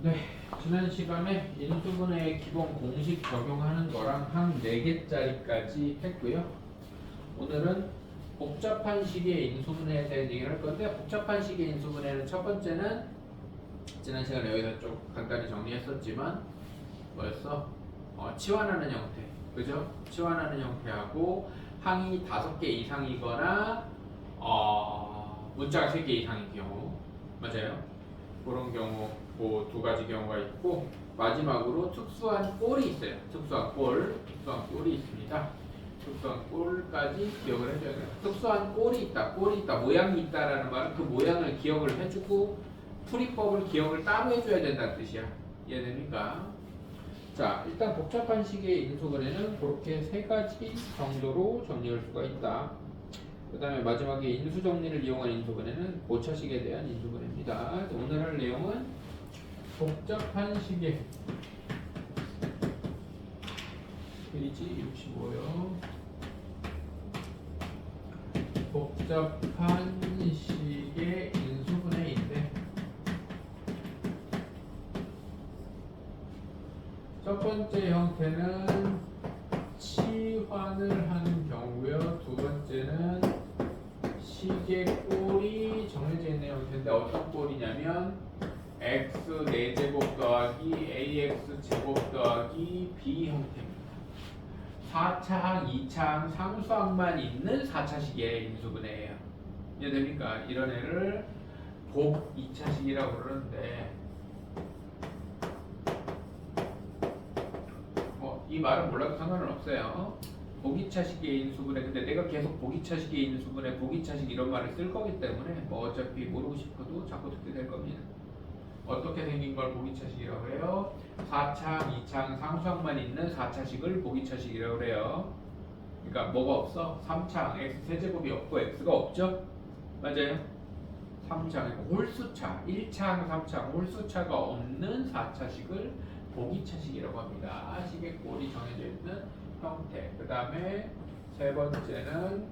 네, 지난 시간에 인수분해의 기본 공식 적용하는 거랑 한 4개짜리까지 했고요. 오늘은 복잡한 식의 인수분해에 대한 얘기를 할 건데, 복잡한 식의 인수분해는 첫 번째는 지난 시간에 여기서 좀 간단히 정리했었지만 뭐였어? 치환하는 형태, 그죠? 치환하는 형태하고 항이 5개 이상이거나 문자가 3개 이상인 경우, 맞아요? 그런 경우 그 2가지 경우가 있고, 마지막으로 특수한 꼴이 있어요. 특수한 꼴이 있습니다. 특수한 꼴까지 기억을 해줘야 돼요. 특수한 꼴이 있다, 모양이 있다라는 말은 그 모양을 기억을 해주고 풀이법을 기억을 따로 해줘야 된다는 뜻이야. 이해됩니까? 자, 일단 복잡한 식의 인수분해는 그렇게 3가지 정도로 정리할 수가 있다. 그 다음에 마지막에 인수정리를 이용한 인수분해는 고차식에 대한 인수분해입니다. 오늘 할 내용은 복잡한 식의 페이지 65요. 복잡한 식의 인수분해인데, 첫 번째 형태는 치환을 하는 경우요. 두 번째는 식의 꼴이 정해져 있는 형태인데, 어떤 꼴이냐면 x 4제곱 더하기 ax 제곱 더하기 b 형태입니다. 4차항, 2차항, 상수항만 있는 4차식의 인수분해예요. 이해됩니까? 이런 애를 복 2차식이라고 그러는데, 이 말은 몰라도 상관은 없어요. 보기차식의 인수분해. 근데 내가 계속 보기차식의 인수분해, 보기차식 이런 말을 쓸 거기 때문에 뭐 어차피 모르고 싶어도 자꾸 듣게 될 겁니다. 어떻게 생긴 걸 보기차식이라고 해요? 4차항, 2차항, 상수항만 있는 4차식을 보기차식이라고 해요. 그러니까 뭐가 없어? 3차항, x 세제곱이 없고 x가 없죠? 맞아요? 3차항, 홀수차, 1차항, 3차항, 홀수차가 없는 4차식을 보기차식이라고 합니다. 식의 꼴이 정해져 있는 형태. 그 다음에 세 번째는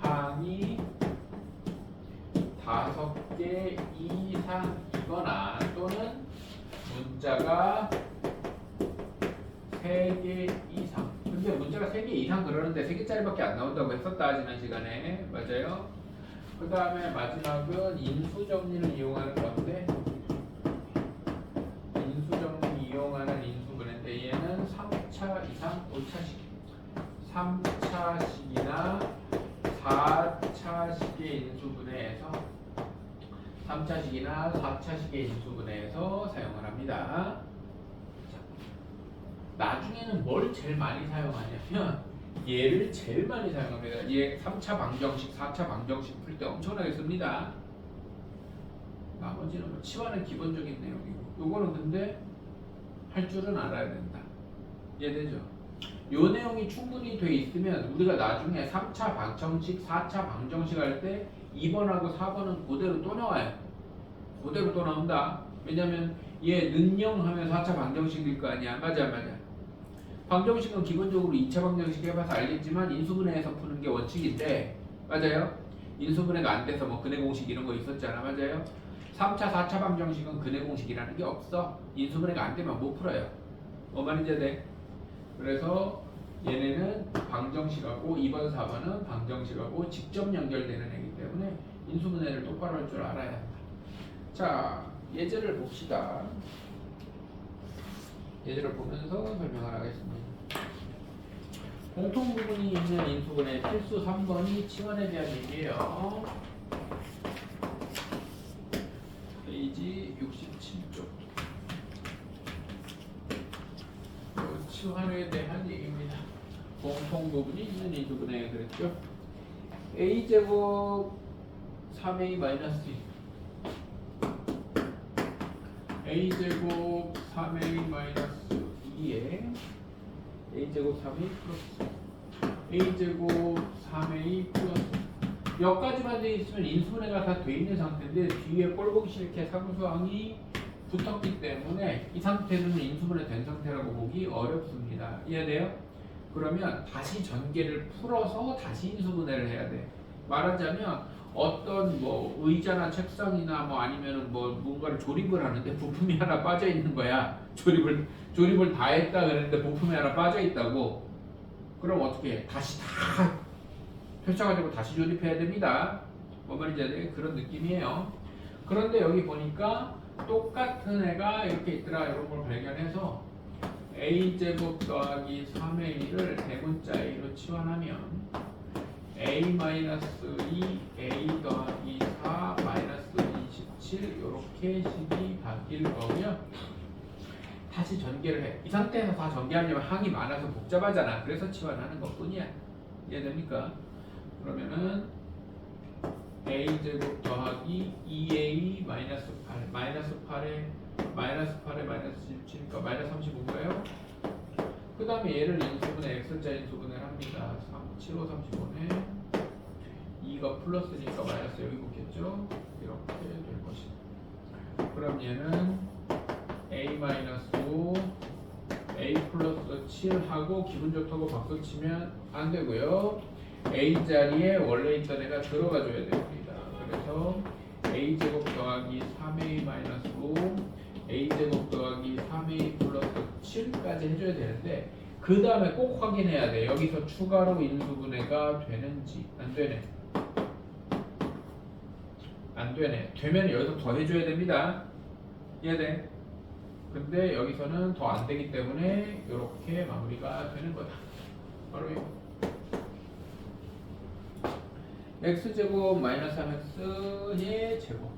항이 5개 이상이거나 또는 문자가 3개 이상. 근데 문자가 3개 이상 그러는데 3개짜리밖에 안 나온다고 했었다, 지난 시간에. 맞아요? 그 다음에 마지막은 인수정리를 이용하는 건데, 인수정리 이용하는 인수분해인데 얘는 3차 이상 5차식, 3차식이나 4차식의 인수분해에서 3차식이나 4차식의 인수분해에서 사용을 합니다. 자, 나중에는 뭘 제일 많이 사용하냐면 얘를 제일 많이 사용합니다. 얘 3차 방정식, 4차 방정식 풀 때 엄청나게 씁니다. 나머지는 뭐 치환의 기본적인 내용이고, 요거는 근데 할 줄은 알아야 된다. 이해되죠? 요 내용이 충분히 돼 있으면 우리가 나중에 3차 방정식, 4차 방정식 할 때 2번하고 4번은 그대로 또 나와요. 그대로 또 나온다. 왜냐면 얘 는영하면 4차 방정식일 거 아니야. 맞아. 방정식은 기본적으로 2차 방정식 해봐서 알겠지만 인수분해에서 푸는 게 원칙인데, 맞아요? 인수분해가 안 돼서 뭐 근해 공식 이런 거 있었잖아. 맞아요? 3차, 4차 방정식은 근해 공식이라는 게 없어. 인수분해가 안 되면 못 풀어요. 뭐 말인지 돼? 그래서 얘네는 방정식하고 2번, 4번은 방정식하고 직접 연결되는 애기 때문에 인수분해를 똑바로 할 줄 알아야 한다. 자, 예제를 봅시다. 예제를 보면서 설명을 하겠습니다. 공통 부분이 있는 인수분해 필수 3번이 치환에 대한 얘기예요. 페이지 67쪽. 치환에 대한 얘기입니다. 공통 부분이 있는 인수분해 그랬죠. a제곱 3a 마이너스 2 a제곱 3a 마이너스 2에 a제곱 3a 플러스 a제곱 3a 플러스 몇 가지만 되어 있으면 인수분해가 다 되어 있는 상태인데 뒤에 꼴보기 싫게 상수항이 붙었기 때문에 이 상태는 인수분해 된 상태라고 보기 어렵습니다. 이해돼요? 그러면 다시 전개를 풀어서 다시 인수분해를 해야 돼. 말하자면 어떤 뭐 의자나 책상이나 뭐 아니면은 뭐 뭔가를 조립을 하는데 부품이 하나 빠져 있는 거야. 조립을 다 했다 그랬는데 부품이 하나 빠져 있다고. 그럼 어떻게 해? 다시 다 펼쳐가지고 다시 조립해야 됩니다. 뭔 말인지 알아요? 그런 느낌이에요. 그런데 여기 보니까 똑같은 애가 이렇게 있더라. 이런 걸 발견해서 a제곱 더하기 3a를 대문자 a로 치환하면 a-2 a 더하기 4 마이너스 27 이렇게 식이 바뀔 거고요. 다시 전개를 해. 이 상태에서 다 전개하려면 항이 많아서 복잡하잖아. 그래서 치환하는 것뿐이야. 이해됩니까? 그러면은 a제곱 더하기 2a 마이너스 8 마이너스 8에 마이너스 17이니까 마이너스 35인가요? 그 다음에 얘를 인수분해 x자 인수분해를 합니다. 7, 5, 35네 2가 플러스니까 마이너스 여기 붙겠죠? 이렇게 될 것이다. 그럼 얘는 a-5 a 플러스 7하고 기분 좋다고 박수 치면 안 되고요. a 자리에 원래 있던 애가 들어가 줘야 됩니다. 그래서 a제곱 더하기 3a-5 a제곱 더하기 3a 플러스 7까지 해줘야 되는데 그 다음에 꼭 확인해야 돼. 여기서 추가로 인수분해가 되는지. 안 되네. 안 되네. 되면 여기서 더 해줘야 됩니다. 이해돼? 근데 여기서는 더 안 되기 때문에 이렇게 마무리가 되는 거다. 바로 이거. x제곱 마이너스 3x의 제곱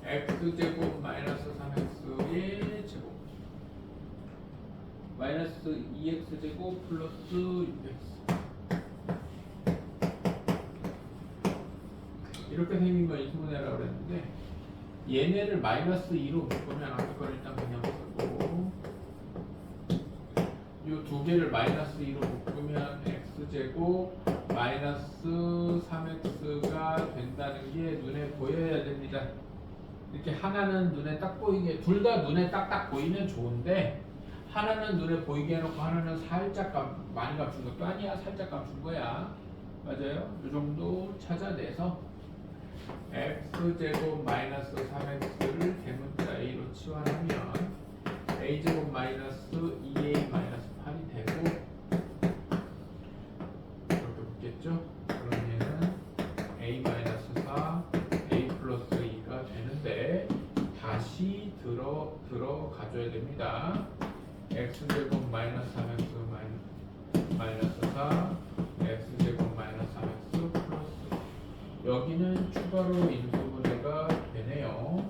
x제곱 마이너스 3x의 제곱 마이너스 2x제곱 플러스 6x 이렇게 생긴 거 인수분해라고 그랬는데 얘네를 마이너스 2로 바꾸면 앞에 걸 일단 그냥 쓰고 이 두 개를 마이너스 2로 바꾸면 x제곱 마이너스 3x가 된다는 게 눈에 보여야 됩니다. 이렇게 하나는 눈에 딱 보이게 둘 다 눈에 딱딱 보이면 좋은데 하나는 눈에 보이게 해놓고 하나는 살짝 많이 감춘 것도 아니야. 살짝 감춘 거야. 맞아요. 이 정도 찾아내서 x제곱 마이너스 3x를 대문자 a로 치환하면 a제곱 마이너스 2a 마이너스 8이 되고 이렇게 붙겠죠? 그럼 얘는 a 마이너스 4 a 플러스 2가 되는데 다시 들어가줘야 됩니다. x제곱 마이너스 3x 마이너스 4 x제곱 마이너스 3x 플러스 여기는 추가로 인수분해가 되네요.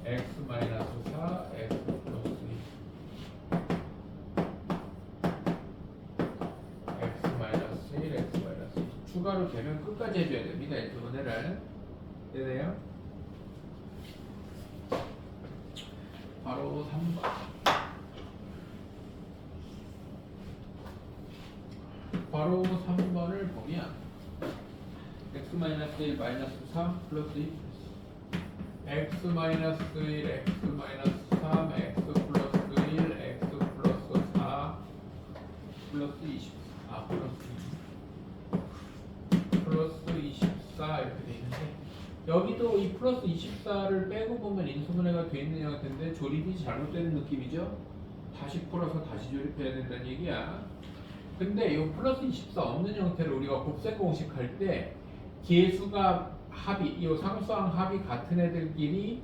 x 마이너스 4 x 플러스 2 x 마이너스 1 x 마이너스 2 추가로 되면 끝까지 해줘야 됩니다. 인수분해를 되네요. 바로 3번 바로 3번을 보면 x 마이너스 1 마이너스 3 플러스 2 x 마이너스 1 x 마이너스 3 x 플러스 1 x 플러스 4 플러스 24 플러스 24 이렇게 돼 있는데 여기도 이 플러스 24를 빼고 보면 인수분해가 돼 있는 형태인데 조립이 잘못된 느낌이죠. 다시 풀어서 다시 조립해야 된다는 얘기야. 근데 이 플러스 24 없는 형태를 우리가 곱셈 공식 할 때 계수가 합이, 이 상수항 합이 같은 애들끼리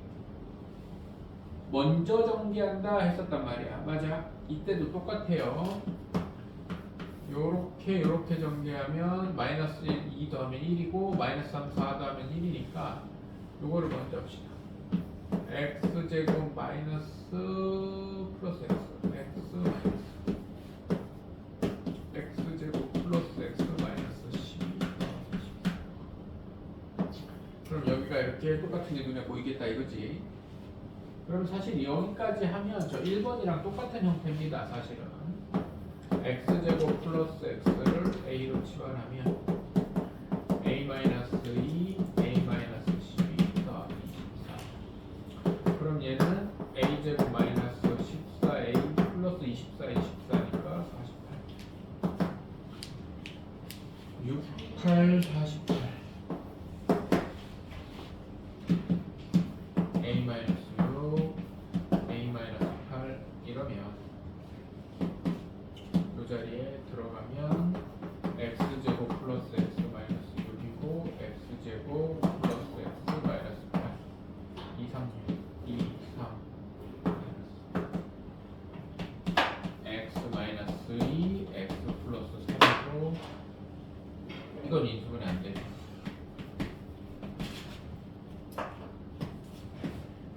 먼저 전개한다 했었단 말이야. 맞아. 이때도 똑같아요. 요렇게 전개하면 마이너스 1, 2 더하면 1이고 마이너스 3, 4 더하면 1이니까 요거를 먼저 합시다. x제곱 마이너스 플러스 x 마이너스 x제곱 플러스 x 마이너스 12 그럼 여기가 이렇게 똑같은 게 눈에 보이겠다 이거지. 그럼 사실 여기까지 하면 저 1번이랑 똑같은 형태입니다. 사실은 x제곱 플러스 x를 a로 치환하면 a-2 a-12 더하기 24 그럼 얘는 a제곱 마이너스 14a 플러스 24 24니까 48 6, 8, 48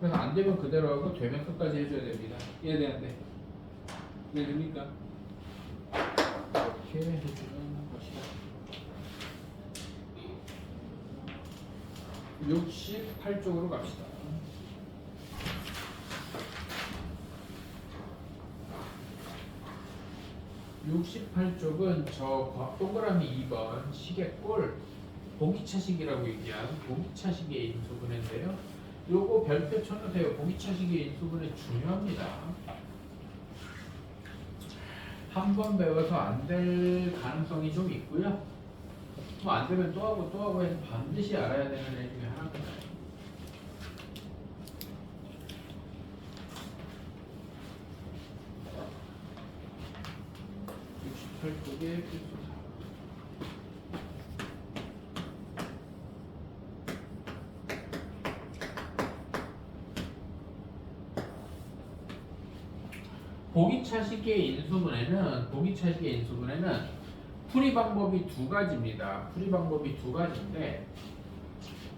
그래서 안 되면 그대로 하고 되면 끝까지 해줘야 됩니다. 이해되는데? 이해됩니까? 이렇게 해주는 것이다. 68쪽으로 갑시다. 68쪽은 저 동그라미 2번 시계꼴 보기차식이라고 얘기한 보기차식의 인수분해인데요. 요거 별표 쳐놓으세요. 보기차식의 인수분해 중요합니다. 한 번 배워서 안 될 가능성이 좀 있고요. 뭐 안 되면 또 하고 해서 반드시 알아야 되는 애 중에 하나입니다. 쪽에 필수사. 보기차식의 인수분해는 풀이 방법이 두 가지입니다. 풀이 방법이 두 가지인데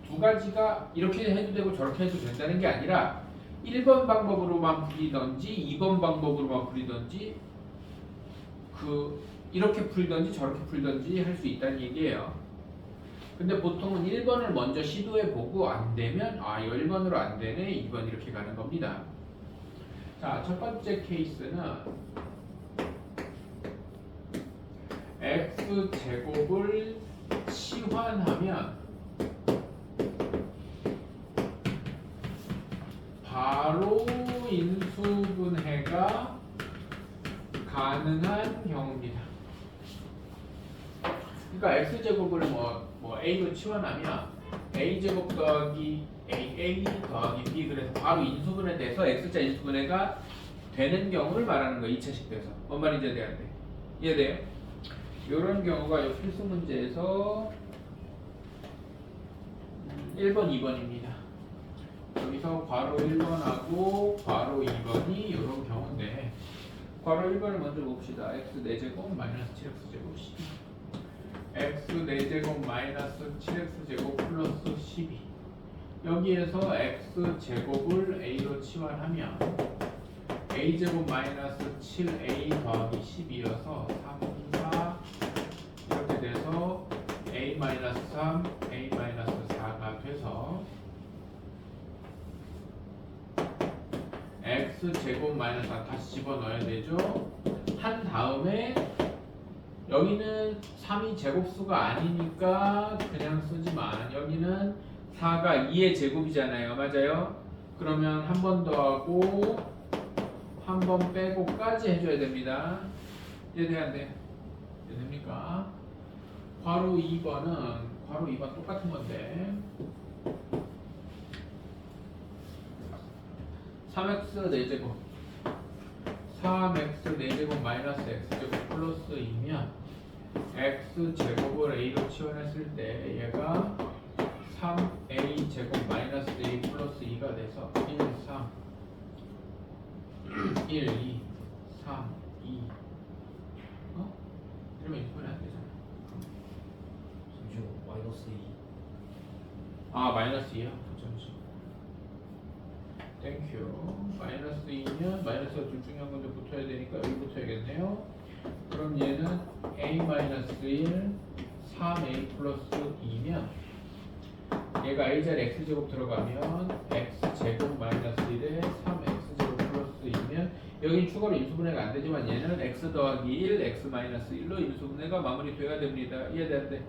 두 가지가 이렇게 해도 되고 저렇게 해도 된다는 게 아니라 1번 방법으로만 풀이던지 2번 방법으로만 풀이던지 이렇게 풀던지 저렇게 풀던지 할 수 있다는 얘기예요. 근데 보통은 1번을 먼저 시도해 보고 안 되면 이거 1번으로 안 되네 2번 이렇게 가는 겁니다. 자, 첫 번째 케이스는 x제곱을 치환하면 바로 인수분해가 가능한 경우입니다. 그러니까 x제곱을 뭐 a로 치환하면 a제곱 더하기 aa 더하기 b 그래서 바로 인수분해 돼서 x자 인수분해가 되는 경우를 말하는 거예요. 2차식 돼서. 뭔 말인지 이해돼야 돼. 이해돼요? 이런 경우가 이 필수 문제에서 1번, 2번입니다. 여기서 괄호 1번하고 괄호 2번이 이런 경우인데 괄호 1번을 먼저 봅시다. x 4제곱 마이너스 7x제곱 12 x 4제곱 마이너스 7x제곱 플러스 12 여기에서 x제곱을 a로 치환하면 a제곱 마이너스 7a 더하기 12여서 3, 4 이렇게 돼서 a 마이너스 3, a 마이너스 4가 돼서 x제곱 마이너스 4 다시 집어넣어야 되죠. 한 다음에 여기는 3이 제곱수가 아니니까 그냥 쓰지만 여기는 4가 2의 제곱이잖아요. 맞아요? 그러면 한 번 더 하고 한 번 빼고까지 해줘야 됩니다. 이해돼야 안 돼? 이해됩니까? 괄호 2번 똑같은 건데 3x 4제곱 3x 4제곱 마이너스 x제곱 플러스 2면 x제곱을 a로 치환했을 때 얘가 3a 제곱 마이너스 a 플러스 2가 돼서 1, 3 1, 2, 3, 2 이러면 인수분해 안 되잖아. 잠시만 마이너스 2. 마이너스 2요? 잠시. 땡큐. 마이너스 2면 마이너스가 둘 중에 한 건데 붙어야 되니까 여기 붙어야겠네요. 그럼 얘는 a 마이너스 1 3a 플러스 2면 얘가 a 자리 x제곱 들어가면 x제곱 마이너스 1에 3x제곱 플러스 2면 여기 추가로 인수분해가 안 되지만 얘는 x 더하기 1 x 마이너스 1로 인수분해가 마무리돼야 됩니다. 이해되는데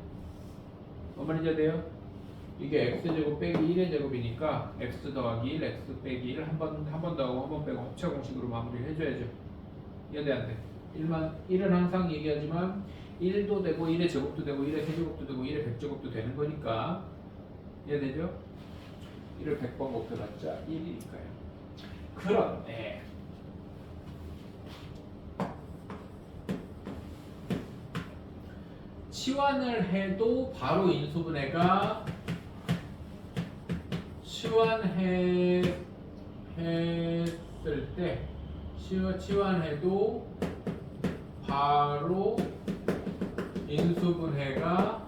뭔 말인지 돼요? 이게 x제곱 빼기 1의 제곱이니까 x 더하기 1 x 빼기 1 한 번 더 하고 한 번 빼고 합차 공식으로 마무리를 해줘야죠. 이해돼 안 돼? 1은 항상 얘기하지만 1도 되고 1의 제곱도 되고 1의 세제곱도 되고 1의 백제곱도 되는 거니까 이해되죠? 1을 100번 곱해봤자 1이니까요. 그런데 치환을 해도 바로 인수분해가 치환했을 때 치환해도 바로 인수분해가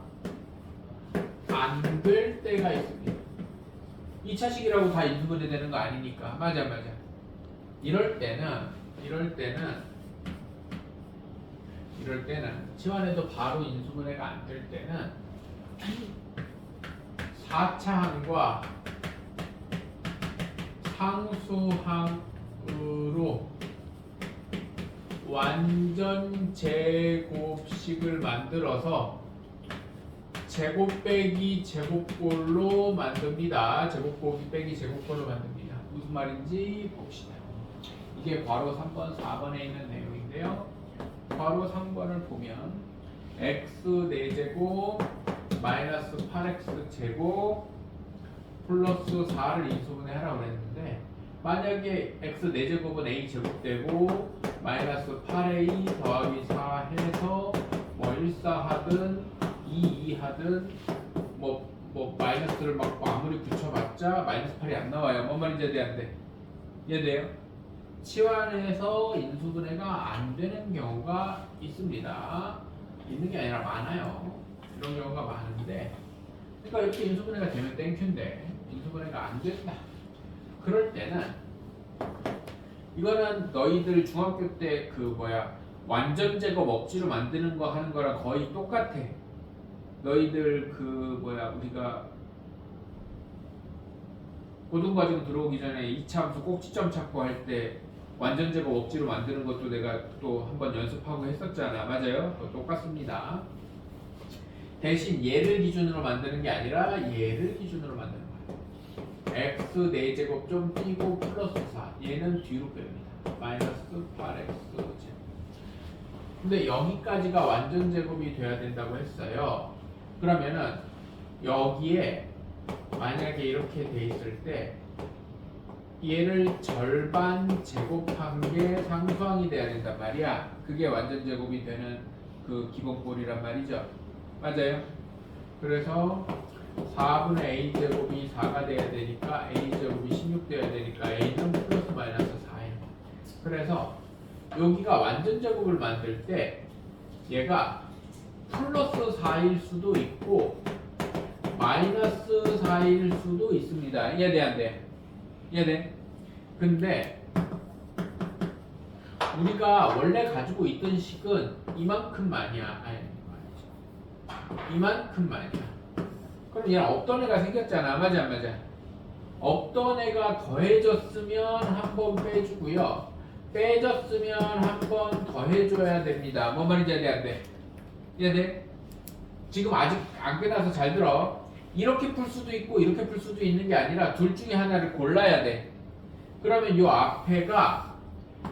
안 될 때가 있습니다. 2차식이라고 다 인수분해 되는 거 아니니까. 맞아. 이럴 때는 치환해도 바로 인수분해가 안 될 때는 4차항과 상수항으로 완전 제곱식을 만들어서 제곱 빼기 제곱꼴로 만듭니다. 제곱 빼기 제곱꼴로 만듭니다. 무슨 말인지 봅시다. 이게 괄호 3번, 4번에 있는 내용인데요. 괄호 3번을 보면 x 4제곱 마이너스 8x 제곱 플러스 4를 인수분해 하라고 그랬는데, 만약에 x 4제곱은 a 제곱되고 마이너스 8a 더하기 4 해서 뭐 1, 4 하든 2, 2 하든 뭐 마이너스를 막 아무리 붙여봤자 마이너스 8이 안 나와요. 뭔 말인지 이해돼? 이해돼요? 치환해서 인수분해가 안 되는 경우가 있습니다. 있는 게 아니라 많아요. 이런 경우가 많은데, 그러니까 이렇게 인수분해가 되면 땡큐인데 인수분해가 안 된다. 그럴 때는 이거는 너희들 중학교 때 완전 제곱 억지로 만드는 거 하는 거랑 거의 똑같아. 너희들 우리가 고등과정 들어오기 전에 2차 함수 꼭지점 찾고 할 때 완전 제곱 억지로 만드는 것도 내가 또 한번 연습하고 했었잖아. 맞아요? 똑같습니다. 대신 얘를 기준으로 만드는 게 아니라 얘를 기준으로 만드는 거예요. x 4제곱 좀 띄고 플러스 4. 얘는 뒤로 뺍니다. 마이너스 8x 제곱. 근데 여기까지가 완전 제곱이 돼야 된다고 했어요. 그러면은 여기에 만약에 이렇게 돼 있을 때 얘를 절반 제곱한 게 상수항이 돼야 된단 말이야. 그게 완전 제곱이 되는 그 기본꼴이란 말이죠. 맞아요? 그래서 4분의 a 제곱이 4가 돼야 되니까 a 제곱이 16 돼야 되니까 a는 플러스 마이너스 4예요. 그래서 여기가 완전 제곱을 만들 때 얘가 플러스 4일 수도 있고 마이너스 4일 수도 있습니다. 이해돼 안 돼? 이해돼? 근데 우리가 원래 가지고 있던 식은 이만큼만이야. 이만큼만이야. 그럼 얘는 없던 애가 생겼잖아. 맞아 안 맞아? 없던 애가 더해졌으면 한 번 빼주고요. 빼졌으면 한 번 더해줘야 됩니다. 뭔 말인지 이해돼 안 돼? 이해돼? 지금 아직 안 끝나서 잘 들어. 이렇게 풀 수도 있고 이렇게 풀 수도 있는 게 아니라 둘 중에 하나를 골라야 돼. 그러면 요 앞에가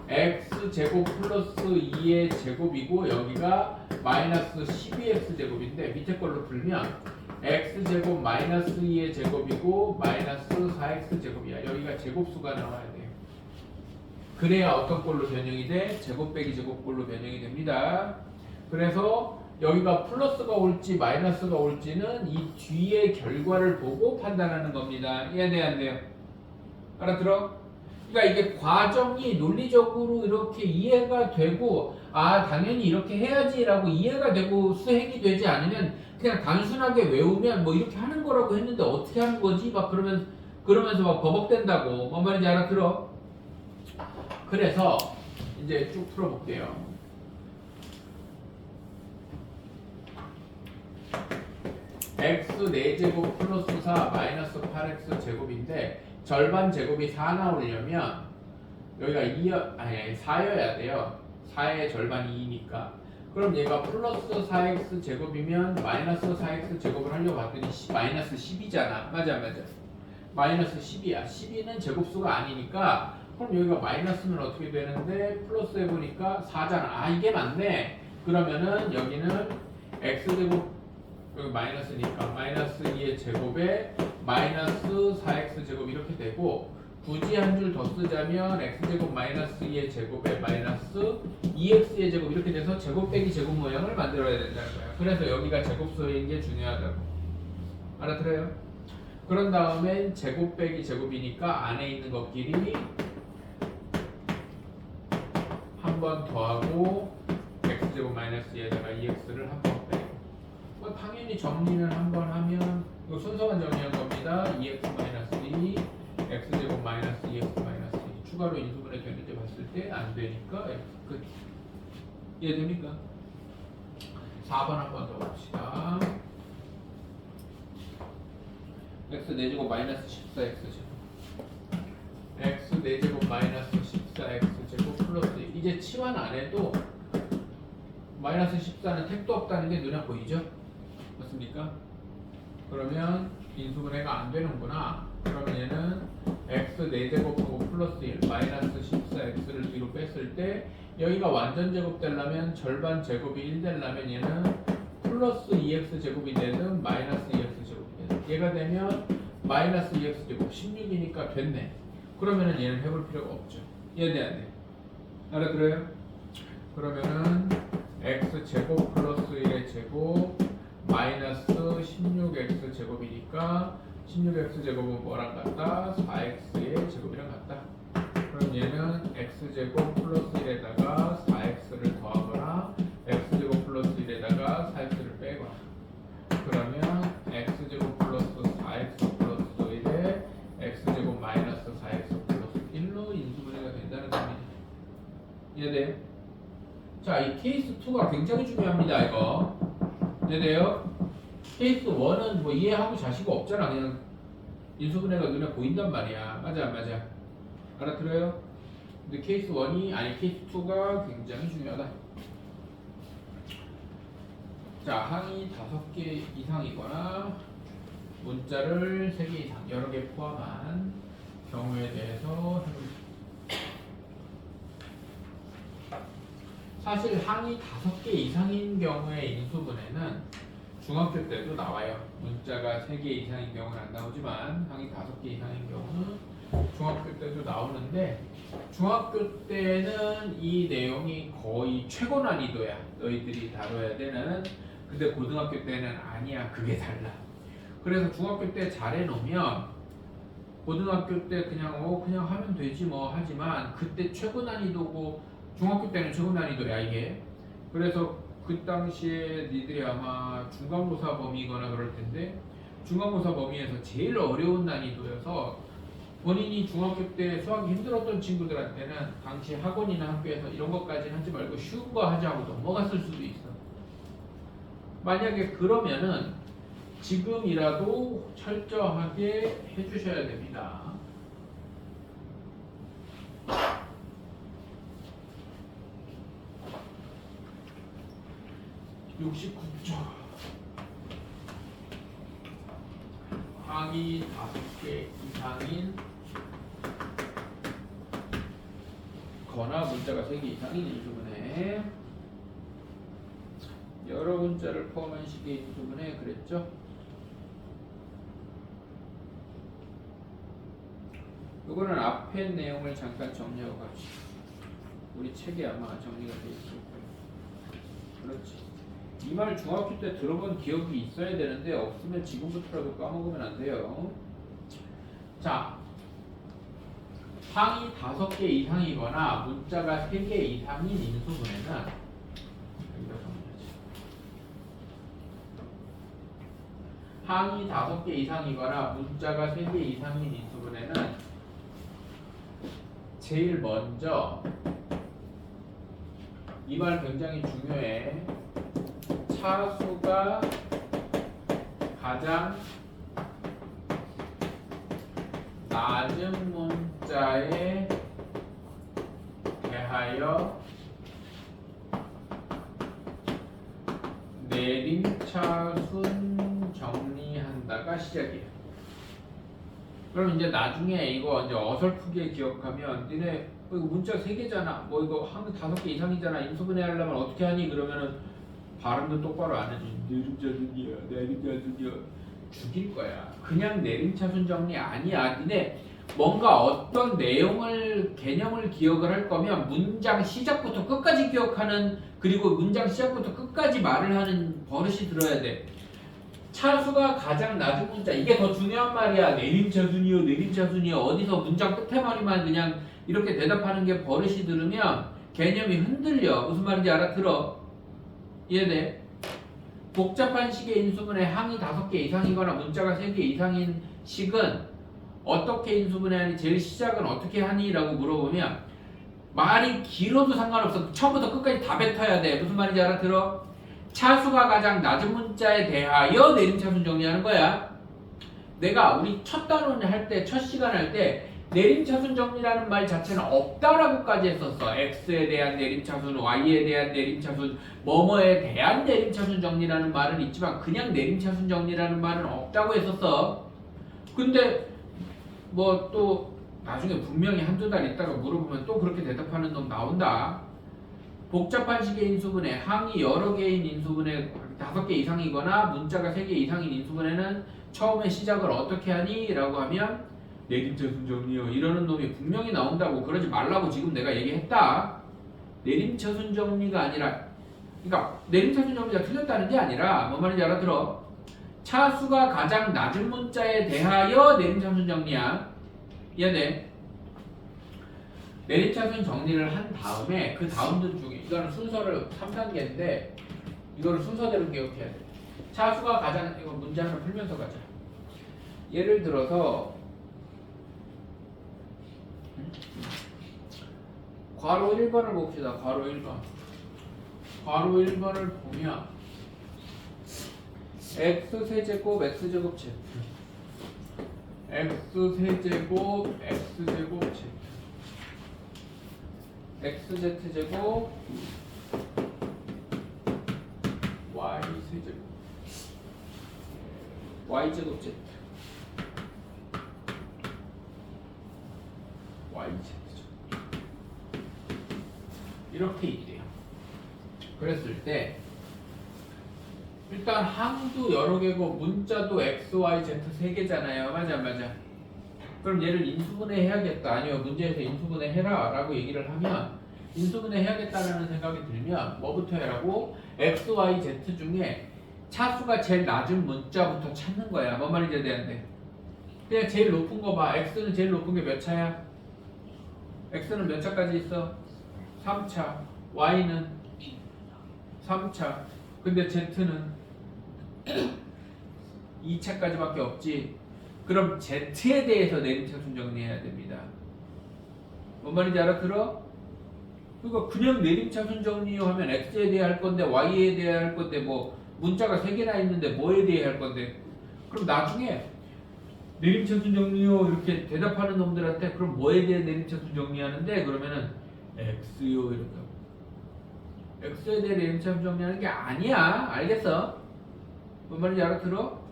x 제곱 플러스 2의 제곱이고 여기가 마이너스 12x 제곱인데 밑에 걸로 풀면 x 제곱 마이너스 2의 제곱이고 마이너스 4x 제곱이야. 여기가 제곱수가 나와야 돼요. 그래야 어떤 꼴로 변형이 돼? 제곱 빼기 제곱꼴로 변형이 됩니다. 그래서 여기가 플러스가 올지 마이너스가 올지는 이 뒤의 결과를 보고 판단하는 겁니다. 이해돼 안 돼요? 알아들어? 그러니까 이게 과정이 논리적으로 이렇게 이해가 되고 당연히 이렇게 해야지라고 이해가 되고 수행이 되지 않으면 그냥 단순하게 외우면 뭐 이렇게 하는 거라고 했는데 어떻게 하는 거지? 막 그러면서 막 버벅댄다고. 뭔 말인지 알아들어? 그래서 이제 쭉 풀어볼게요. x 4제곱 플러스 4 마이너스 8x 제곱인데 절반 제곱이 4 나오려면 여기가 4여야 돼요. 4의 절반이 2니까. 그럼 얘가 플러스 4x 제곱이면 마이너스 4x 제곱을 하려고 봤더니 마이너스 10이잖아. 맞아 안 맞아? 마이너스 10이야. 12는 제곱수가 아니니까 그럼 여기가 마이너스면 어떻게 되는데 플러스 해보니까 4잖아. 이게 맞네. 그러면은 여기는 x제곱 여기 마이너스니까 마이너스 2의 제곱에 마이너스 4x 제곱 이렇게 되고 굳이 한 줄 더 쓰자면 x제곱 마이너스 2의 제곱에 마이너스 2x의 제곱 이렇게 돼서 제곱 빼기 제곱 모양을 만들어야 된다는 거야. 그래서 여기가 제곱수인 게 중요하다고. 알아들어요? 그런 다음엔 제곱 빼기 제곱이니까 안에 있는 것끼리 한 번 더하고 x제곱 마이너스 2에다가 2x를 한 번 빼고 당연히 정리는 한 번 하면 이거 순서만 정리한 겁니다. 2x 마이너스 x제곱 마이너스 2x 마이너스 2 추가로 인수분해 되는지 봤을 때 안 되니까 x 끝. 이해됩니까? 4번 한 번 더 봅시다. x 4제곱 마이너스 14x 제곱 x 4제곱 마이너스 14x 제곱 플러스 이제 치환 안 해도 마이너스 14는 택도 없다는 게 눈에 보이죠? 맞습니까? 그러면 인수분해가 안 되는구나. 그러면 얘는 x 4제곱하고 플러스 1 마이너스 14x를 뒤로 뺐을 때 여기가 완전 제곱 되려면 절반 제곱이 1 되려면 얘는 플러스 2x 제곱이 되든 마이너스 2x 제곱이 되든 얘가 되면 마이너스 2x 제곱 16이니까 됐네. 그러면은 얘는 해볼 필요가 없죠. 이해돼 안 돼? 알아들어요? 그러면은 x 제곱 플러스 1의 제곱 마이너스 16x 제곱이니까 16x 제곱은 뭐랑 같다? 4x의 제곱이랑 같다. 그럼 얘는 x 제곱 플러스 1에다가 4x를 더하거나 x 제곱 플러스 1에다가 4x를 빼거나 그러면 x 제곱 플러스 4x 플러스 1에 x 제곱 마이너스 4x 플러스 1로 인수분해가 된다는 겁니다. 이해돼요? 자, 이 케이스 2가 굉장히 중요합니다. 이거 이해돼요? 케이스 1은 뭐 이해하고 자시가 없잖아. 그냥 인수분해가 눈에 보인단 말이야. 맞아 안 맞아? 알아들어요? 근데 케이스 1이 아니 케이스 2가 굉장히 중요하다. 자, 항이 5개 이상이거나 문자를 3개 이상 여러 개 포함한 경우에 대해서 해보겠습니다. 사실 항이 5개 이상인 경우의 인수분해는 중학교 때도 나와요. 문자가 3개 이상인 경우는 안 나오지만 항이 5개 이상인 경우는 중학교 때도 나오는데 중학교 때는 이 내용이 거의 최고 난이도야. 너희들이 다뤄야 되는. 근데 고등학교 때는 아니야. 그게 달라. 그래서 중학교 때 잘해 놓으면 고등학교 때 그냥 하면 되지 뭐 하지만 그때 최고 난이도고 중학교 때는 최고 난이도야 이게. 그래서 그 당시에 니들이 아마 중간고사 범위거나 그럴 텐데 중간고사 범위에서 제일 어려운 난이도여서 본인이 중학교 때 수학이 힘들었던 친구들한테는 당시 학원이나 학교에서 이런 것까지는 하지 말고 쉬운 거 하자고 넘어갔을 수도 있어. 만약에 그러면은 지금이라도 철저하게 해주셔야 됩니다. 69쪽 항이 5개 이상인 거나 문자가 3개 이상인 인수분해 여러 문자를 포함한 식의 인수분해 그랬죠? 이거는 앞에 내용을 잠깐 정리하고 갑시다. 우리 책에 아마 정리가 되어 있을 거예요. 그렇지. 이 말 중학교 때 들어본 기억이 있어야 되는데 없으면 지금부터라도 까먹으면 안 돼요. 자, 항이 5개 이상이거나 문자가 3개 이상인 인수분해는 여기다 정리하자. 항이 5개 이상이거나 문자가 3개 이상인 인수분해는 제일 먼저 이 말 굉장히 중요해. 차수가 가장 낮은 문자에 대하여 내림차순 정리한다가 시작이에요. 그럼 이제 나중에 이거 이제 어설프게 기억하면 니네 이거 문자 3개잖아. 뭐 이거 한 5개 이상이잖아. 인수분해 하려면 어떻게 하니? 그러면은 발음도 똑바로 안 하지. 내림차순이야, 내림차순이야. 죽일 거야. 그냥 내림차순 정리 아니야. 니네 뭔가 어떤 내용을 개념을 기억을 할 거면 문장 시작부터 끝까지 기억하는 그리고 문장 시작부터 끝까지 말을 하는 버릇이 들어야 돼. 차수가 가장 낮은 문자 이게 더 중요한 말이야. 내림차순이요, 내림차순이요. 어디서 문장 끝에 말이만 그냥 이렇게 대답하는 게 버릇이 들으면 개념이 흔들려. 무슨 말인지 알아들어? 이해돼? 복잡한 식의 인수분해 항이 5개 이상이거나 문자가 3개 이상인 식은 어떻게 인수분해하니? 제일 시작은 어떻게 하니? 라고 물어보면 말이 길어도 상관없어. 처음부터 끝까지 다 뱉어야 돼. 무슨 말인지 알아들어? 차수가 가장 낮은 문자에 대하여 내림차순 정리하는 거야. 내가 우리 첫 단원 할 때, 첫 시간 할 때 내림차순 정리라는 말 자체는 없다라고까지 했었어. X에 대한 내림차순, Y에 대한 내림차순, 뭐뭐에 대한 내림차순 정리라는 말은 있지만 그냥 내림차순 정리라는 말은 없다고 했었어. 근데 뭐 또 나중에 분명히 한두 달 있다가 물어보면 또 그렇게 대답하는 놈 나온다. 복잡한 식의 인수분해, 항이 여러 개인 인수분해 5개 이상이거나 문자가 3개 이상인 인수분해는 처음에 시작을 어떻게 하니? 라고 하면 내림차순 정리요 이러는 놈이 분명히 나온다고. 그러지 말라고 지금 내가 얘기했다. 내림차순 정리가 아니라, 그러니까 내림차순 정리가 틀렸다는 게 아니라 뭔 말인지 알아들어? 차수가 가장 낮은 문자에 대하여 내림차순 정리야. 이해돼? 내림차순 정리를 한 다음에 그 다음들 중에 이거는 순서를 3단계인데 이거를 순서대로 기억해야 돼. 차수가 가장, 이거 문제 하나 풀면서 가자. 예를 들어서 괄호 1번을 봅시다. 괄호 1번. 괄호 1번을 보면 x세제곱 x제곱 z x세제곱 x제곱 z xz제곱 y세제곱 y제곱 z yz 이렇게 있대요. 그랬을 때 일단 항도 여러 개고 문자도 x, y, z 3개잖아요. 맞아 안 맞아? 그럼 얘를 인수분해 해야겠다. 아니요 문제에서 인수분해 해라 라고 얘기를 하면 인수분해 해야겠다라는 생각이 들면 뭐부터 해라고? x, y, z 중에 차수가 제일 낮은 문자부터 찾는 거야. 뭔 말인지 이해되는데 그냥 제일 높은 거 봐. x는 제일 높은 게 몇 차야? x는 몇 차까지 있어? 3차. y는 3차. 근데 z는 2차까지밖에 없지. 그럼 z에 대해서 내림차순 정리해야 됩니다. 뭔 말인지 알아들어? 그러니까 그냥 내림차순 정리요 하면 x에 대해 할 건데 y에 대해 할 건데 뭐 문자가 3개나 있는데 뭐에 대해 할 건데 그럼 나중에 내림차순 정리요 이렇게 대답하는 놈들한테 그럼 뭐에 대해 내림차순 정리하는데 그러면은 x요 이렇게 하고 x에 대해 내림차순 정리하는 게 아니야. 알겠어? 뭔 말인지 알아들어?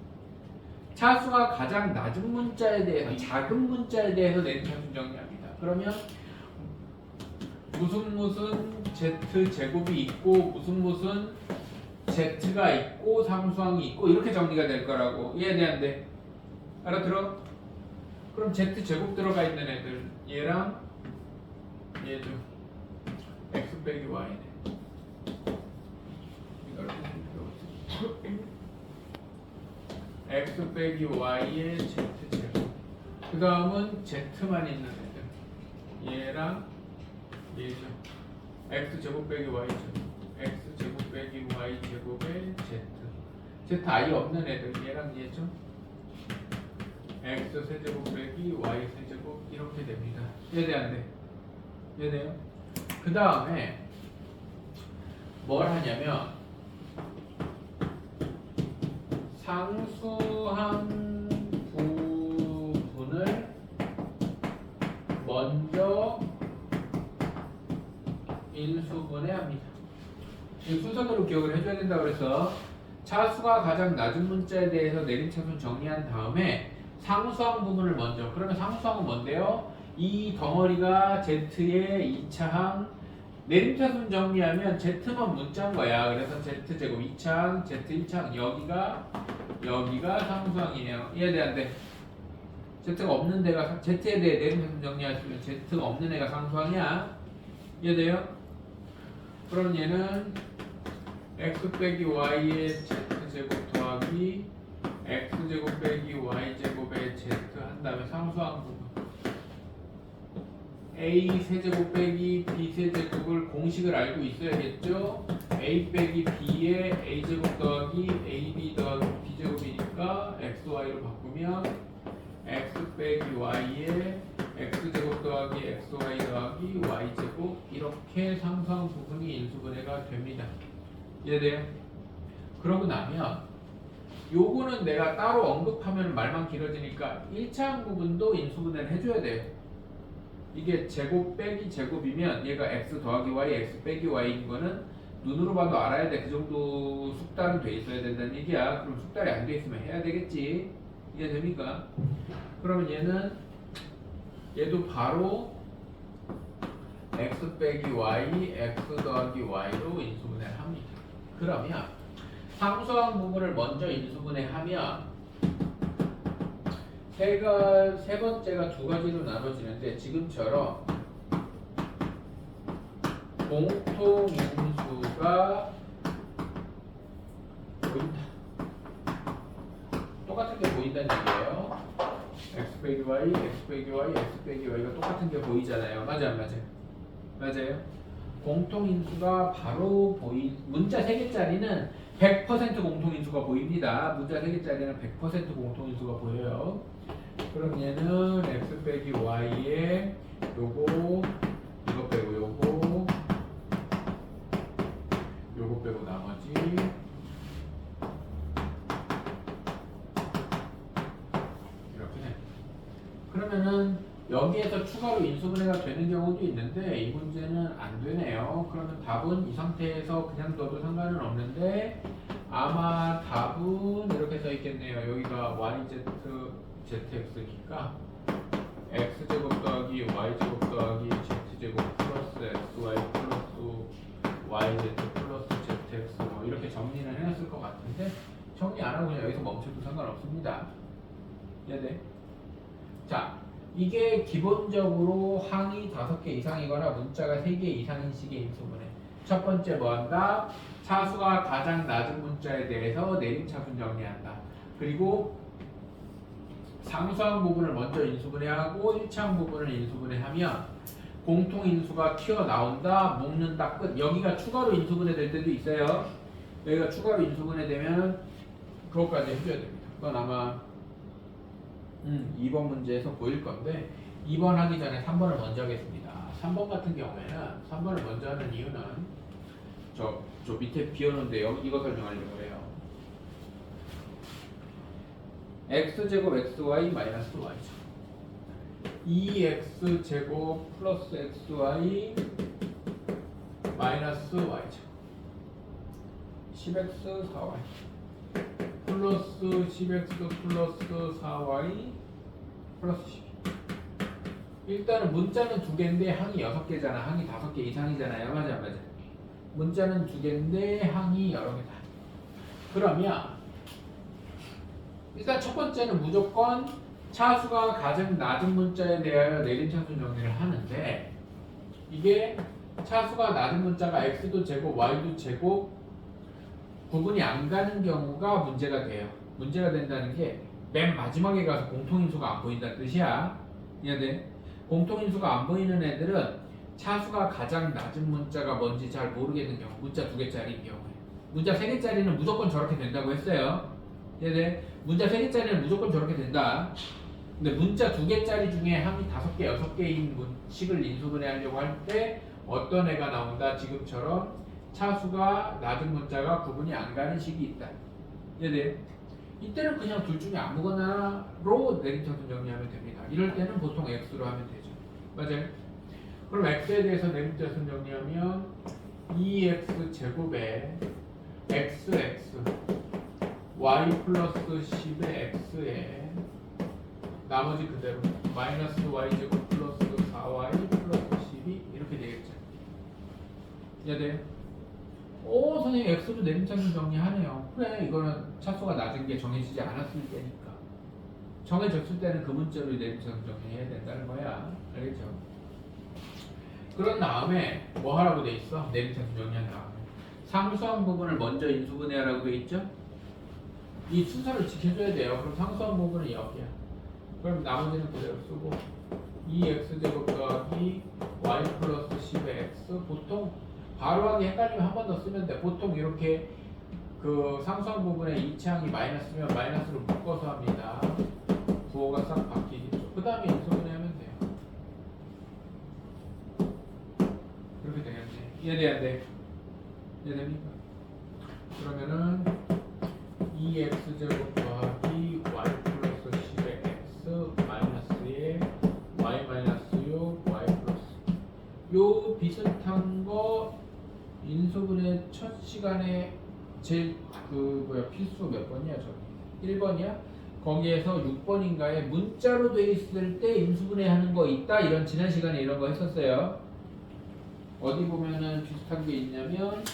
차수가 가장 낮은 문자에 대해서 작은 문자에 대해서 내림차순 정리합니다. 그러면 무슨 z 제곱이 있고 무슨 z가 있고 상수항이 있고 이렇게 정리가 될 거라고. 이해되는데 알아들어? 그럼 z 제곱 들어가 있는 애들 얘랑 얘죠. x 빼기 y네. 이걸 x 빼기 y의 z 제곱. 그 다음은 z만 있는 애들 얘랑 얘죠. x 제곱 빼기 y 제곱. x 제곱 빼기 y 제곱의 z. z 아예 없는 애들 얘랑 얘죠. x 세제곱 빼기 y 세제곱 이렇게 됩니다. 이해돼 안 돼? 이해돼요? 그 다음에 뭘 하냐면 상수항 부분을 먼저 인수분해합니다. 이 순서대로 기억을 해줘야 된다고 그래서 차수가 가장 낮은 문자에 대해서 내림차순 정리한 다음에 상수항 부분을 먼저. 그러면 상수항은 뭔데요? 이 덩어리가 z의 2차항. 내림차순 정리하면 z만 문자인 거야. 그래서 z제곱 2차항, z 1차항 여기가 상수항이네요. 이해돼 안 돼? z가 없는 데가 z에 대해 내림차순 정리하시면 z가 없는 애가 상수항이야. 이해돼요? 그럼 얘는 x 빼기 y의 z제곱 더하기 x제곱 빼기 y제곱의 z 한 다음에 상수항 부분 a 세제곱 빼기 b 세제곱을 공식을 알고 있어야겠죠? a 빼기 b의 a제곱 더하기 ab 더하기 b제곱이니까 x, y로 바꾸면 x 빼기 y에 x제곱 더하기 xy 더하기 y제곱 이렇게 상수항 부분이 인수분해가 됩니다. 이해돼요? 그러고 나면 요거는 내가 따로 언급하면 말만 길어지니까 1차항 부분도 인수분해를 해줘야 돼요. 이게 제곱 빼기 제곱이면 얘가 x 더하기 y, x 빼기 y인 거는 눈으로 봐도 알아야 돼. 그 정도 숙달은 돼 있어야 된다는 얘기야. 그럼 숙달이 안 돼 있으면 해야 되겠지. 이해됩니까? 그러면 얘도 바로 x 빼기 y, x 더하기 y로 인수분해를 합니다. 그러면 상수항 부분을 먼저 인수분해하면 세 번째가 두 가지로 나눠지는데 지금처럼 공통 인수가 보인다. 똑같은 게 보인다는 얘기예요. x 빼기 y, x 빼기 y, x 빼기 y가 똑같은 게 보이잖아요. 맞아 안 맞아요? 맞아요. 공통 인수가 바로 문자 3개짜리는 100% 공통 인수가 보입니다. 문자 3개짜리는 100% 공통 인수가 보여요. 그럼 얘는 x 빼기 y에 요거 이거 빼고 요거 빼고 나머지 이렇게 돼. 그러면은 여기에서 추가로 인수분해가 되는 경우도 있는데 이 문제는 안 되네요. 그러면 답은 이 상태에서 그냥 둬도 상관은 없는데 아마 답은 이렇게 써 있겠네요. 여기가 yz zx니까 x제곱 더하기 y제곱 더하기 z제곱 플러스 xy 플러스 yz 플러스 zx 뭐 이렇게 정리는 해놨을 것 같은데 정리 안 하고 그냥 여기서 멈춰도 상관없습니다. 이해돼? 자, 이게 기본적으로 항이 5개 이상이거나 문자가 3개 이상인 식의 인수분해. 첫 번째 뭐 한다? 차수가 가장 낮은 문자에 대해서 내림차순 정리한다. 그리고 상수항 부분을 먼저 인수분해하고 1차항 부분을 인수분해하면 공통인수가 튀어나온다, 묶는다, 끝. 여기가 추가로 인수분해 될 때도 있어요. 여기가 추가로 인수분해 되면 그것까지 해줘야 됩니다. 그건 아마 2번 문제에서 보일 건데 2번 하기 전에 3번을 먼저 하겠습니다. 3번 같은 경우에는 3번을 먼저 하는 이유는 저 밑에 비워놓은데 이거 설명하려고 해요. x제곱 xy 마이너스 y죠. 2x제곱 플러스 xy 마이너스 y죠. 10x 4y 플러스 10x 플러스 4y 플러스 12. 일단은 문자는 2개인데 항이 6개잖아. 항이 5개 이상이잖아요. 맞아 안 맞아? 문자는 2개인데 항이 여러 개다. 그러면 일단 첫 번째는 무조건 차수가 가장 낮은 문자에 대하여 내림차순 정리를 하는데 이게 차수가 낮은 문자가 x도 제곱 y도 제곱 구분이 안 가는 경우가 문제가 돼요. 문제가 된다는 게 맨 마지막에 가서 공통인수가 안 보인다는 뜻이야. 이해돼? 공통인수가 안 보이는 애들은 차수가 가장 낮은 문자가 뭔지 잘 모르겠는 경우, 문자 2개짜리인 경우에. 문자 3개짜리는 무조건 저렇게 된다고 했어요. 이해돼? 문자 3개짜리는 무조건 저렇게 된다. 근데 문자 2개짜리 중에 항이 5개, 6개인 식을 인수분해하려고 할 때 어떤 애가 나온다? 지금처럼 차수가 낮은 문자가 구분이 안 가는 식이 있다. 이해돼? 이때는 그냥 둘 중에 아무거나로 내림차순 정리하면 됩니다. 이럴 때는 보통 x로 하면 되죠. 맞아요? 그럼 x에 대해서 내림차순 정리하면 2x 제곱에 xx y 플러스 10의 x에 나머지 그대로 마이너스 y제곱 플러스 4y 플러스 12 이렇게 되겠죠. 이해돼요? 오 선생님 x도 내림차순 정리하네요. 그래 이거는 차수가 낮은 게 정해지지 않았을 때니까 정해졌을 때는 그 문자로 내림차순 정리해야 된다는 거야. 알겠죠? 그런 다음에 뭐 하라고 돼 있어? 내림차순 정리한 다음에 상수항 부분을 먼저 인수분해하라고 돼 있죠? 이 순서를 지켜줘야 돼요. 그럼 상수항 부분은 여기야. 그럼 나머지는 그대로 쓰고 2x제곱 더하기 y 플러스 10의 x 보통 바로 하기 헷갈리면 한 번 더 쓰면 돼. 보통 이렇게 그 상수항 부분에 2차항이 마이너스면 마이너스로 묶어서 합니다. 부호가 싹 바뀌겠죠. 다음에 인수분해하면 돼요. 그렇게 되겠네. 이해돼 안 돼? 이해됩니까? 그러면은 2x제곱 더하기 y 플러스 10의 x 마이너스의 y 마이너스 6 y 플러스 요 비슷한 거 인수분해 첫 시간에 제일 필수 몇 번이야 저기 1번이야? 거기에서 6번인가에 문자로 돼 있을 때 인수분해 하는 거 있다 이런 지난 시간에 이런 거 했었어요. 어디 보면은 비슷한 게 있냐면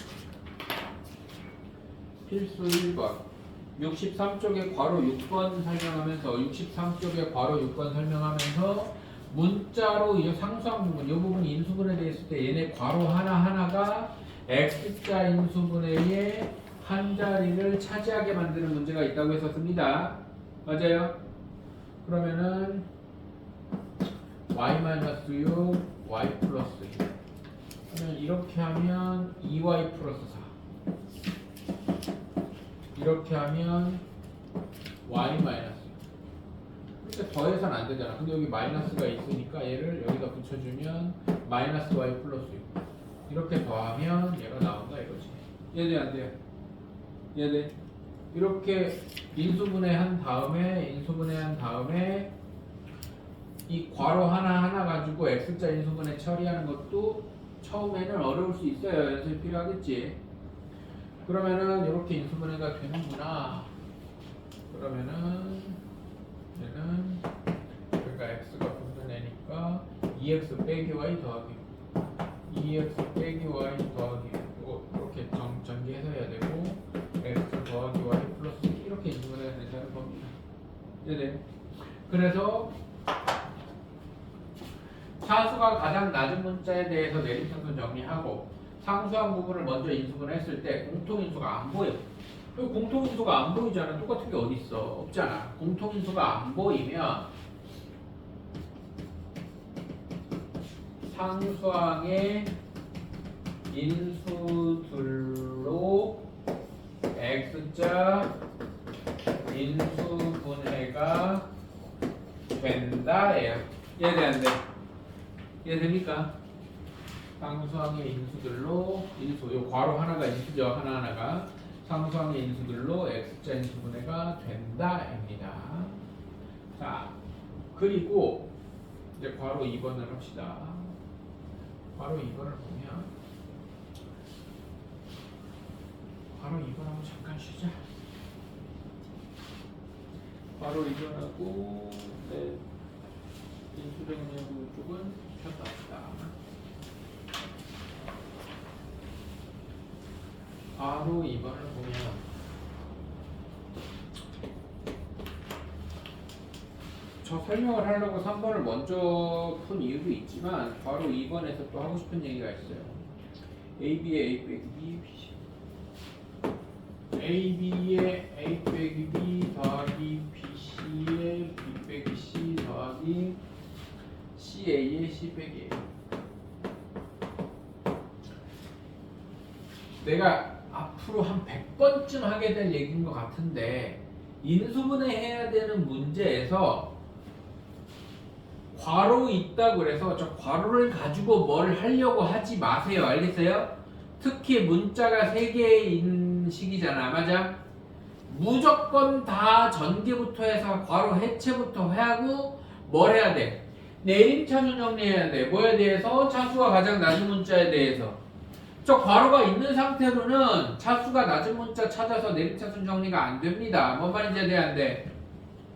필수 1번 63쪽에 괄호 6번 설명하면서 63쪽에 괄호 6번 설명하면서 문자로 이 상수항 부분 이 부분이 인수분해 되어 있을 때 얘네 괄호 하나하나가 x자 인수분해의 한 자리를 차지하게 만드는 문제가 있다고 했었습니다. 맞아요? 그러면은 y-6 y 플러스 6 그러면 이렇게 하면 2y 플러스 4 이렇게 하면 y 마이너스 이렇게 더해서는 안 되잖아. 근데 여기 마이너스가 있으니까 얘를 여기다 붙여주면 마이너스 y 플러스 6 이렇게 더하면 얘가 나온다 이거지. 이해돼 안 돼요? 이해돼? 이렇게 인수분해한 다음에 이 괄호 하나하나 가지고 x자 인수분해 처리하는 것도 처음에는 어려울 수 있어요. 연습이 필요하겠지. 그러면은 이렇게 인수분해가 되는구나. 그러면은 얘는 여기가 x가 분분해니까 2x 빼기 y 더하기 2x 빼기 y 더하기 이거 이렇게 전개해서 해야 되고 x 더하기 y 플러스 이렇게 인수분해가 되는 겁니다. 네. 그래서 차수가 가장 낮은 문자에 대해서 내림차순 정리하고 상수항 부분을 먼저 인수분해했을 때 공통인수가 안 보여. 공통인수가 안 보이잖아. 똑같은 게 어디 있어? 없잖아. 공통인수가 안 보이면 상수항의 인수들로 x자 인수분해가 된다예요. 이해돼 안 돼? 이해됩니까? 상수항의 인수들로 요 괄호 하나가 인수죠. 하나하나가 상수항의 인수들로 x자 인수분해가 된다입니다. 자, 그리고 이제 괄호 2번을 합시다. 괄호 2번을 보면 괄호 2번하고 잠깐 쉬자. 괄호 2번하고 인수정리하고 쪽은 쉬었다 합시다. 괄호 2번을 보면 저 설명을 하려고 3번을 먼저 푼 이유도 있지만 괄호 2번에서 또 하고 싶은 얘기가 있어요. AB의 A 빼기 B, BC AB의 A 빼기 B 더하기 BC의 B 빼기 C 더하기 CA의 C 빼기 A. 내가 앞으로 한 100번쯤 하게 될 얘기인 것 같은데 인수분해 해야 되는 문제에서 괄호 있다 그래서 저 괄호를 가지고 뭘 하려고 하지 마세요. 알겠어요? 특히 문자가 3개인 식이잖아. 맞아? 무조건 다 전개부터 해서 괄호 해체부터 하고 뭘 해야 돼? 내림차순 정리해야 돼. 뭐에 대해서? 차수가 가장 낮은 문자에 대해서. 저 괄호가 있는 상태로는 차수가 낮은 문자 찾아서 내림차순 정리가 안 됩니다. 뭔 말인지 이해 안 돼?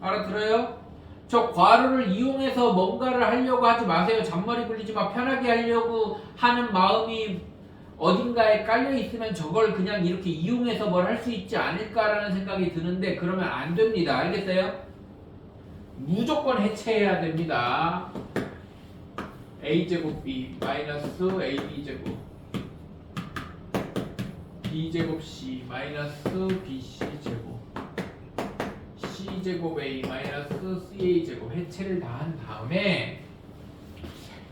알아들어요? 저 괄호를 이용해서 뭔가를 하려고 하지 마세요. 잔머리 굴리지 마. 편하게 하려고 하는 마음이 어딘가에 깔려 있으면 저걸 그냥 이렇게 이용해서 뭘 할 수 있지 않을까라는 생각이 드는데 그러면 안 됩니다. 알겠어요? 무조건 해체해야 됩니다. a제곱 b 마이너스 ab제곱 b제곱 c 마이너스 bc제곱 c제곱 a 마이너스 ca제곱 해체를 다 한 다음에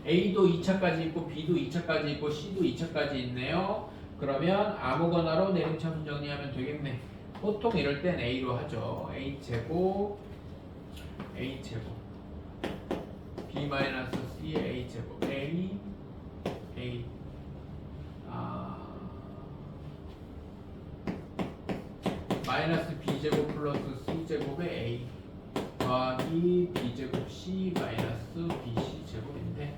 a도 2차까지 있고 b도 2차까지 있고 c도 2차까지 있네요. 그러면 아무거나로 내림차순 정리하면 되겠네. 보통 이럴 땐 a로 하죠. a제곱 b 마이너스 c a 제곱 a 마이너스 b 제곱 플러스 c 제곱의 a 더하기 b 제곱 c 마이너스 bc 제곱인데,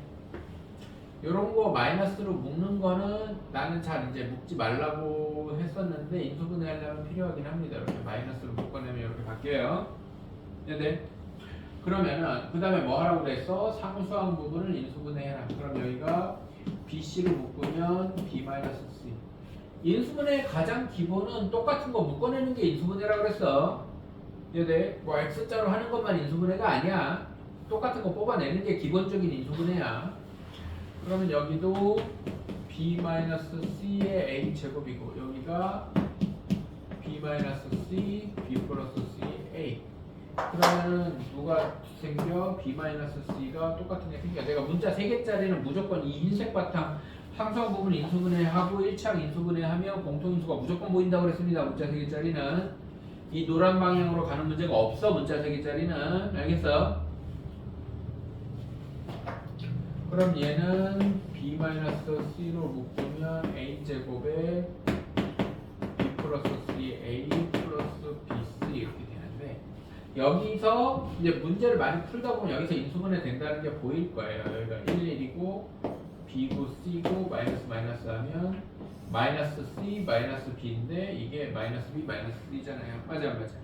요런 거 마이너스로 묶는 거는 나는 잘 이제 묶지 말라고 했었는데 인수분해 하려면 필요하긴 합니다. 이렇게 마이너스로 묶어내면 이렇게 바뀌어요. 네. 그러면은 그 다음에 뭐 하라고 그랬어? 상수항 부분을 인수분해해라. 그럼 여기가 BC로 묶으면 B-C. 인수분해의 가장 기본은 똑같은 거 묶어내는 게 인수분해라고 그랬어. 네. 뭐 X자로 하는 것만 인수분해가 아니야. 똑같은 거 뽑아내는 게 기본적인 인수분해야. 그러면 여기도 B-C의 A 제곱이고 여기가 B-C, B 플러스 C, A. 그러면은 누가 생겨? B-C가 똑같은 게 생겨. 내가 문자 3개짜리는 무조건 이 흰색 바탕 항수항 부분 인수분해하고 1차항 인수분해하면 공통인수가 무조건 보인다고 그랬습니다. 문자 3개짜리는 이 노란 방향으로 가는 문제가 없어. 문자 3개짜리는 알겠어? 그럼 얘는 B-C로 묶으면 A제곱에 B 플러스 C, A 플러스 BC 이렇게 되는데, 여기서 이제 문제를 많이 풀다 보면 여기서 인수분해 된다는 게 보일 거예요. 여기가 1이고 B고 C고 마이너스 하면 마이너스 C 마이너스 B인데 이게 마이너스 B 마이너스 C잖아요. 맞아 안 맞아?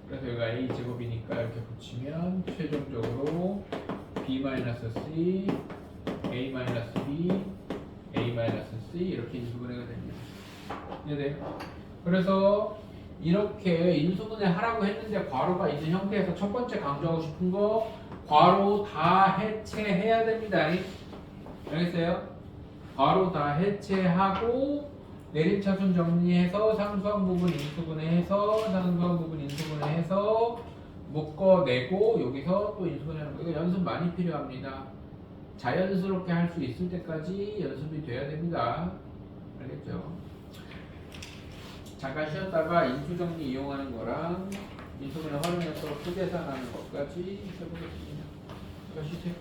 그래서 여기가 A 제곱이니까 이렇게 붙이면 최종적으로 B-C, A-B, A-C 이렇게 인수분해가 됩니다. 네. 그래서 이렇게 인수분해 하라고 했는데 괄호가 있는 형태에서 첫 번째 강조하고 싶은 거 괄호 다 해체해야 됩니다. 알겠어요? 괄호 다 해체하고 내림차순 정리해서 상수항 부분 인수분해해서 상수항 부분 인수분해해서 묶어내고 여기서 또 인수분해하는 거. 이거 연습 많이 필요합니다. 자연스럽게 할 수 있을 때까지 연습이 돼야 됩니다. 알겠죠? 잠깐 쉬었다가 인수정리 이용하는 거랑 인수분해 활용해서 표계산하는 것까지 해보겠습니다. 잠깐 쉬세요.